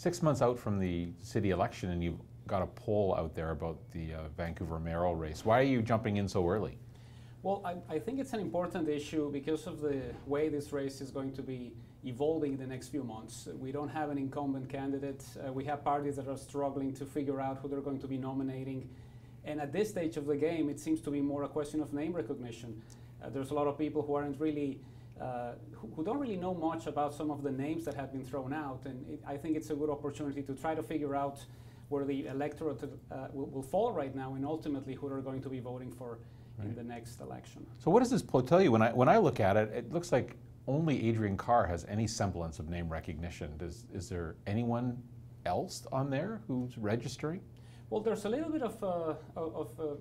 6 months out from the city election, and you've got a poll out there about the Vancouver mayoral race. Why are you jumping in so early? Well, I think it's an important issue because of the way this race is going to be evolving in the next few months. We don't have an incumbent candidate. We have parties that are struggling to figure out who they're going to be nominating. And at this stage of the game, it seems to be more a question of name recognition. There's a lot of people who aren't really, who don't really know much about some of the names that have been thrown out. And I think it's a good opportunity to try to figure out where the electorate will fall right now, and ultimately who they're going to be voting for in the next election. So what does this poll tell you? When I look at it, it looks like only Adriane Carr has any semblance of name recognition. Is there anyone else on there who's registering? Well, there's a little bit of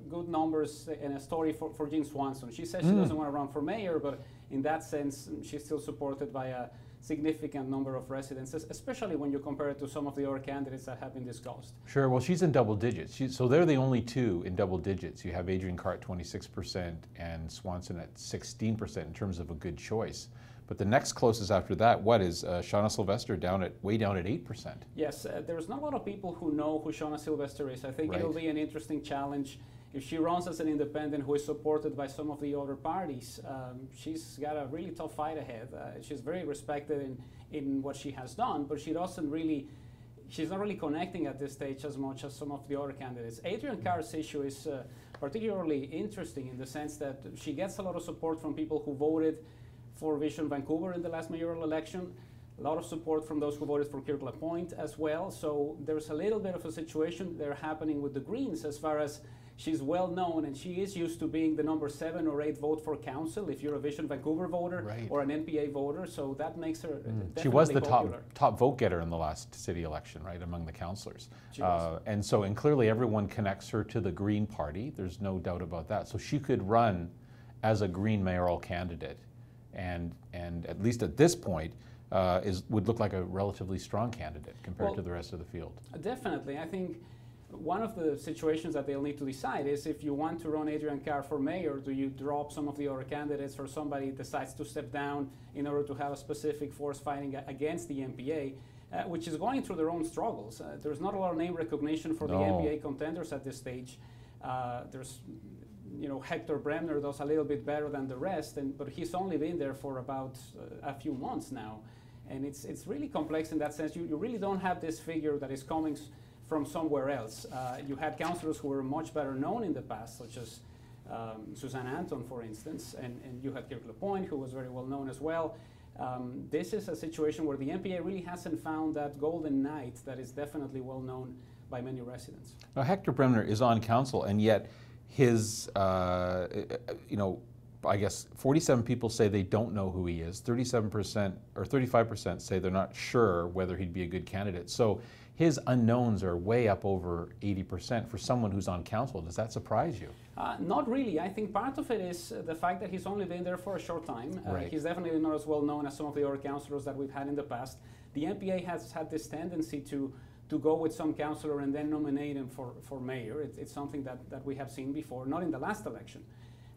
good numbers and a story for Jean Swanson. She says she doesn't want to run for mayor, but in that sense, she's still supported by a significant number of residents, especially when you compare it to some of the other candidates that have been discussed. Sure, well, she's in double digits. So they're the only two in double digits. You have Adriane Carr at 26% and Swanson at 16% in terms of a good choice. But the next closest after that, what is Shauna Sylvester way down at 8%? Yes, there's not a lot of people who know who Shauna Sylvester is. I think it'll be an interesting challenge. If she runs as an independent who is supported by some of the other parties, she's got a really tough fight ahead. She's very respected in what she has done, but she's not really connecting at this stage as much as some of the other candidates. Adriane Carr's issue is particularly interesting in the sense that she gets a lot of support from people who voted for Vision Vancouver in the last mayoral election. A lot of support from those who voted for Kirk LaPointe as well. So there's a little bit of a situation there happening with the Greens as far as she's well known, and she is used to being the number 7 or 8 vote for council if you're a Vision Vancouver voter or an NPA voter. So that makes her definitely She was the popular. top vote getter in the last city election, right, among the councillors. And clearly everyone connects her to the Green Party. There's no doubt about that. So she could run as a Green mayoral candidate, and at least at this point would look like a relatively strong candidate compared to the rest of the field. Definitely. I think one of the situations that they'll need to decide is if you want to run Adriane Carr for mayor, do you drop some of the other candidates, or somebody decides to step down in order to have a specific force fighting against the NPA, which is going through their own struggles. There's not a lot of name recognition for the NPA contenders at this stage. There's, Hector Bremner does a little bit better than the rest, but he's only been there for about a few months now. And it's really complex in that sense. You really don't have this figure that is coming from somewhere else. You had councillors who were much better known in the past, such as Suzanne Anton, for instance, and you had Kirk LaPointe, who was very well known as well. This is a situation where the NPA really hasn't found that golden knight that is definitely well known by many residents. Now, Hector Bremner is on council, and yet his, I guess 47 people say they don't know who he is. 37% or 35% say they're not sure whether he'd be a good candidate. So his unknowns are way up over 80% for someone who's on council. Does that surprise you? Not really. I think part of it is the fact that he's only been there for a short time. He's definitely not as well known as some of the other councillors that we've had in the past. The NPA has had this tendency to go with some councillor and then nominate him for mayor. It's something that we have seen before, not in the last election.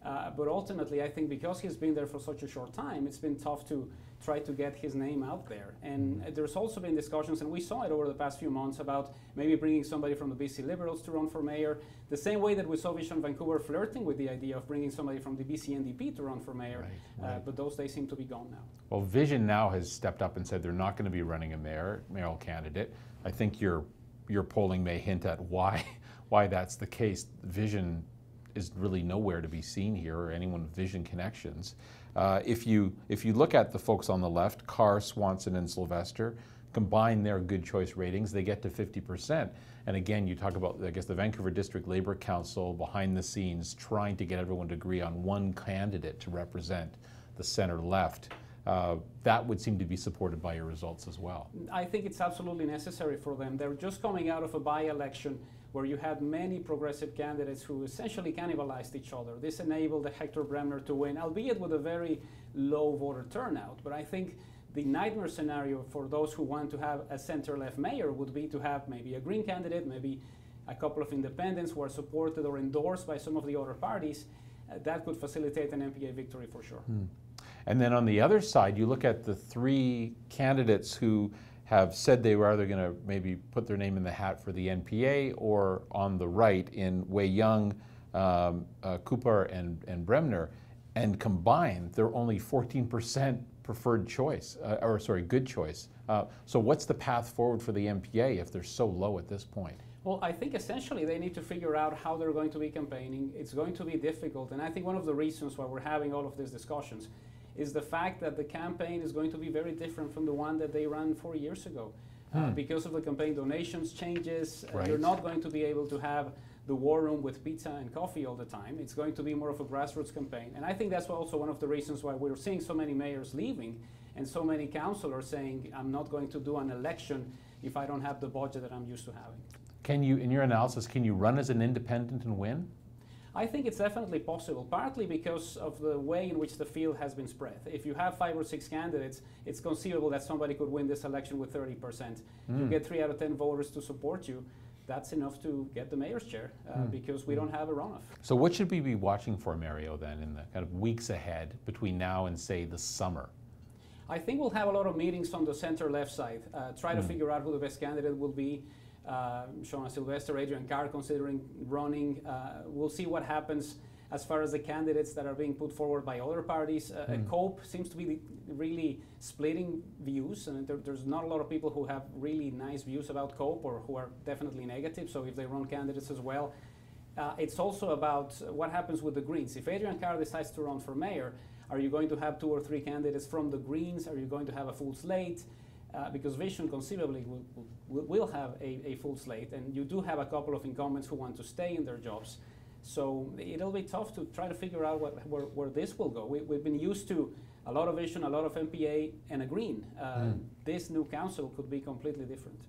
But ultimately, I think because he's been there for such a short time, it's been tough to try to get his name out there. And there's also been discussions, and we saw it over the past few months, about maybe bringing somebody from the BC Liberals to run for mayor, the same way that we saw Vision Vancouver flirting with the idea of bringing somebody from the BC NDP to run for mayor. But those days seem to be gone now. Well, Vision now has stepped up and said they're not going to be running a mayoral candidate. I think your polling may hint at why that's the case. Vision is really nowhere to be seen here, or anyone with Vision connections. If you look at the folks on the left, Carr, Swanson, and Sylvester, combine their good choice ratings, they get to 50%. And again, you talk about, I guess, the Vancouver District Labour Council behind the scenes trying to get everyone to agree on one candidate to represent the center-left. That would seem to be supported by your results as well. I think it's absolutely necessary for them. They're just coming out of a by-election where you had many progressive candidates who essentially cannibalized each other. This enabled Hector Bremner to win, albeit with a very low voter turnout. But I think the nightmare scenario for those who want to have a center-left mayor would be to have maybe a Green candidate, maybe a couple of independents who are supported or endorsed by some of the other parties. That could facilitate an NPA victory for sure. And then on the other side, you look at the three candidates who have said they were either going to maybe put their name in the hat for the NPA or on the right in Wei Young, Cooper, and Bremner, and combined, they're only 14% preferred choice, good choice. So what's the path forward for the NPA if they're so low at this point? Well, I think essentially they need to figure out how they're going to be campaigning. It's going to be difficult, and I think one of the reasons why we're having all of these discussions is the fact that the campaign is going to be very different from the one that they ran 4 years ago. Because of the campaign donations changes, you're not going to be able to have the war room with pizza and coffee all the time. It's going to be more of a grassroots campaign. And I think that's also one of the reasons why we're seeing so many mayors leaving and so many councillors saying, I'm not going to do an election if I don't have the budget that I'm used to having. Can you, in your analysis, can you run as an independent and win? I think it's definitely possible, partly because of the way in which the field has been spread. If you have 5 or 6 candidates, it's conceivable that somebody could win this election with 30%. You get 3 out of 10 voters to support you, that's enough to get the mayor's chair because we don't have a runoff. So what should we be watching for, Mario, then, in the kind of weeks ahead between now and, say, the summer? I think we'll have a lot of meetings on the center-left side, try to figure out who the best candidate will be. Shona Sylvester, Adriane Carr considering running. We'll see what happens as far as the candidates that are being put forward by other parties. COPE seems to be really splitting views, and there's not a lot of people who have really nice views about COPE or who are definitely negative, so if they run candidates as well. It's also about what happens with the Greens. If Adriane Carr decides to run for mayor, are you going to have 2 or 3 candidates from the Greens? Are you going to have a full slate? Because Vision conceivably will have a full slate, and you do have a couple of incumbents who want to stay in their jobs. So it'll be tough to try to figure out where this will go. We've been used to a lot of Vision, a lot of MPA, and a Green. This new council could be completely different.